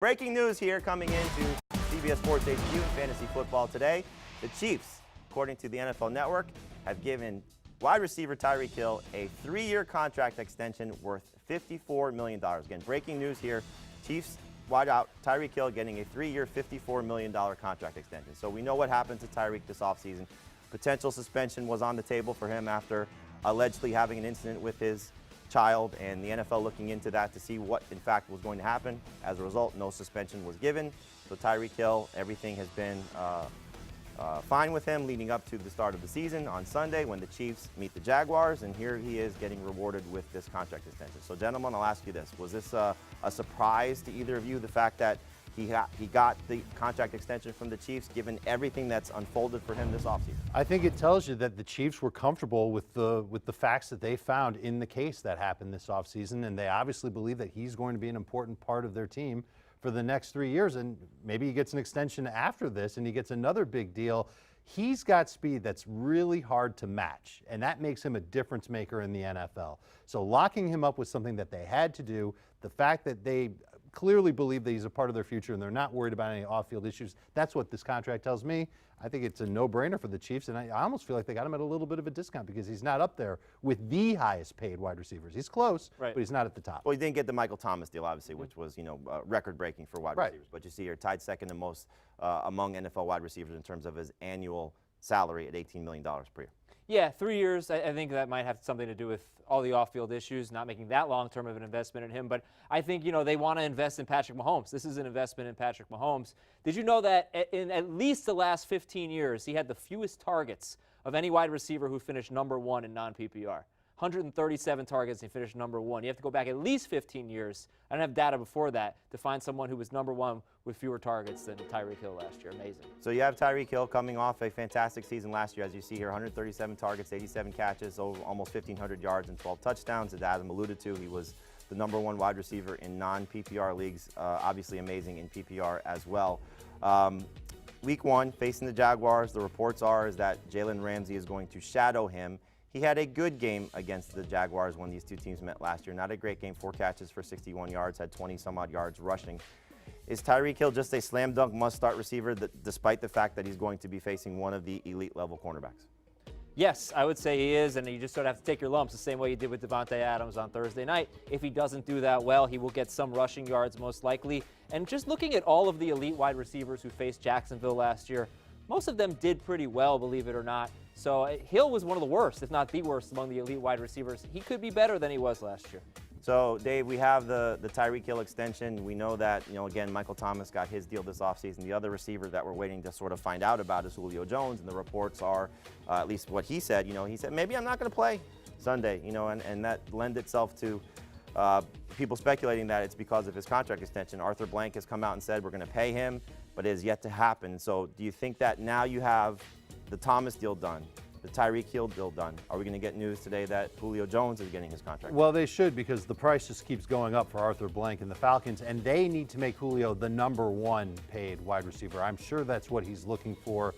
Breaking news here coming into CBS Sports HQ in fantasy football today. The Chiefs, according to the NFL Network, have given wide receiver Tyreek Hill a 3-year contract extension worth $54 million. Again, breaking news here. Chiefs wideout Tyreek Hill getting a 3-year, $54 million contract extension. So we know what happened to Tyreek this offseason. Potential suspension was on the table for him after allegedly having an incident with his child, and the NFL looking into that to see what in fact was going to happen. As a result, no suspension was given. So Tyreek Hill, everything has been fine with him leading up to the start of the season on Sunday when the Chiefs meet the Jaguars, and here he is getting rewarded with this contract extension. So gentlemen, I'll ask you this. Was this a surprise to either of you, the fact that he got the contract extension from the Chiefs, given everything that's unfolded for him this offseason? I think it tells you that the Chiefs were comfortable with the facts that they found in the case that happened this offseason, and they obviously believe that he's going to be an important part of their team for the next 3 years, and maybe he gets an extension after this and he gets another big deal. He's got speed that's really hard to match, and that makes him a difference maker in the NFL. So locking him up with something that they had to do, the fact that they clearly believe that he's a part of their future and they're not worried about any off-field issues, that's what this contract tells me. I think it's a no-brainer for the Chiefs, and I almost feel like they got him at a little bit of a discount because he's not up there with the highest paid wide receivers. He's close, right, but he's not at the top. Well, he didn't get the Michael Thomas deal, obviously, which was, record-breaking for wide receivers. But you see here, tied second to most among NFL wide receivers in terms of his annual salary at $18 million per year. Yeah, 3 years. I think that might have something to do with all the off-field issues, not making that long-term of an investment in him. But I think, they want to invest in Patrick Mahomes. This is an investment in Patrick Mahomes. Did you know that in at least the last 15 years, he had the fewest targets of any wide receiver who finished number one in non-PPR? 137 targets, and he finished number one. You have to go back at least 15 years. I don't have data before that to find someone who was number one with fewer targets than Tyreek Hill last year. Amazing. So you have Tyreek Hill coming off a fantastic season last year, as you see here, 137 targets, 87 catches, almost 1,500 yards and 12 touchdowns. As Adam alluded to, he was the number one wide receiver in non-PPR leagues, obviously amazing in PPR as well. Week one, facing the Jaguars, the reports is that Jalen Ramsey is going to shadow him. He had a good game against the Jaguars when these two teams met last year. Not a great game, 4 catches for 61 yards, had 20-some-odd yards rushing. Is Tyreek Hill just a slam-dunk must-start receiver despite the fact that he's going to be facing one of the elite-level cornerbacks? Yes, I would say he is, and you just sort of have to take your lumps the same way you did with Devontae Adams on Thursday night. If he doesn't do that well, he will get some rushing yards most likely. And just looking at all of the elite wide receivers who faced Jacksonville last year, most of them did pretty well, believe it or not. So Hill was one of the worst, if not the worst, among the elite wide receivers. He could be better than he was last year. So, Dave, we have the Tyreek Hill extension. We know that, again, Michael Thomas got his deal this offseason. The other receiver that we're waiting to sort of find out about is Julio Jones, and the reports are, at least what he said, he said, maybe I'm not going to play Sunday, and that lend itself to people speculating that it's because of his contract extension. Arthur Blank has come out and said we're going to pay him, but it is yet to happen. So do you think that now you have the Thomas deal done, the Tyreek Hill deal done, are we going to get news today that Julio Jones is getting his contract? Well, they should, because the price just keeps going up for Arthur Blank and the Falcons, and they need to make Julio the number one paid wide receiver. I'm sure that's what he's looking for.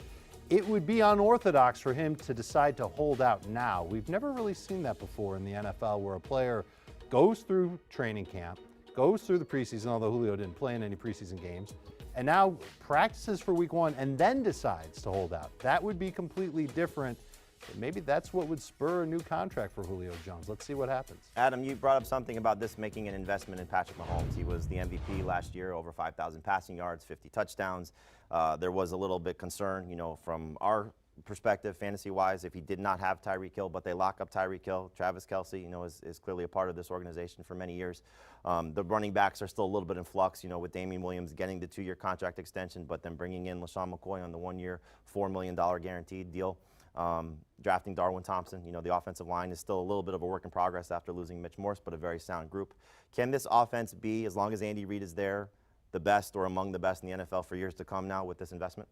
It would be unorthodox for him to decide to hold out now. We've never really seen that before in the NFL, where a player goes through training camp, goes through the preseason, although Julio didn't play in any preseason games, and now practices for week one and then decides to hold out. That would be completely different. Maybe that's what would spur a new contract for Julio Jones. Let's see what happens. Adam, you brought up something about this making an investment in Patrick Mahomes. He was the MVP last year, over 5,000 passing yards, 50 touchdowns. There was a little bit concern, from our perspective, fantasy-wise, if he did not have Tyreek Hill, but they lock up Tyreek Hill. Travis Kelce, is clearly a part of this organization for many years. The running backs are still a little bit in flux, with Damian Williams getting the 2-year contract extension, but then bringing in LaShawn McCoy on the 1-year, $4 million guaranteed deal. Drafting Darwin Thompson, the offensive line is still a little bit of a work in progress after losing Mitch Morse, but a very sound group. Can this offense be, as long as Andy Reid is there, the best or among the best in the NFL for years to come now with this investment?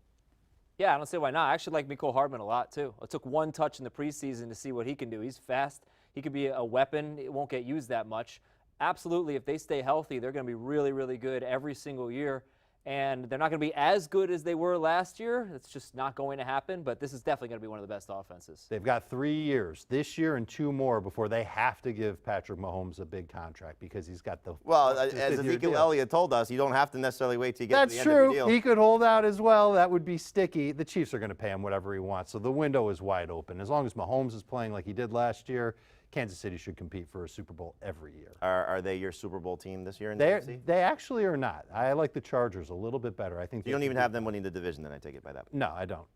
Yeah, I don't see why not. I actually like Mecole Hardman a lot, too. I took one touch in the preseason to see what he can do. He's fast. He could be a weapon. It won't get used that much. Absolutely, if they stay healthy, they're going to be really, really good every single year. and they're not going to be as good as they were last year. It's just not going to happen, but this is definitely going to be one of the best offenses. They've got 3 years, this year and 2 more, before they have to give Patrick Mahomes a big contract because he's got the Well, the as fifth-year Ezekiel deal. Elliott told us, you don't have to necessarily wait till you get to the That's end of your true. deal. He could hold out as well. That would be sticky. The Chiefs are going to pay him whatever he wants, so the window is wide open. As long as Mahomes is playing like he did last year, Kansas City should compete for a Super Bowl every year. Are they your Super Bowl team this year in the NFC? They actually are not. I like the Chargers a little bit better. I think You don't even have them winning the division, then I take it by that. No, I don't.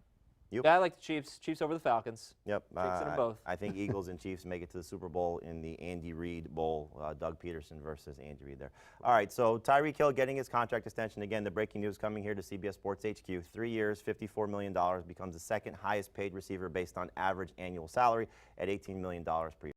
You? Yeah, I like the Chiefs. Chiefs over the Falcons. Yep. Fixing them both. I think Eagles and Chiefs make it to the Super Bowl in the Andy Reid Bowl. Doug Peterson versus Andy Reid there. All right, so Tyreek Hill getting his contract extension. Again, the breaking news coming here to CBS Sports HQ. 3 years, $54 million, becomes the second highest paid receiver based on average annual salary at $18 million per year.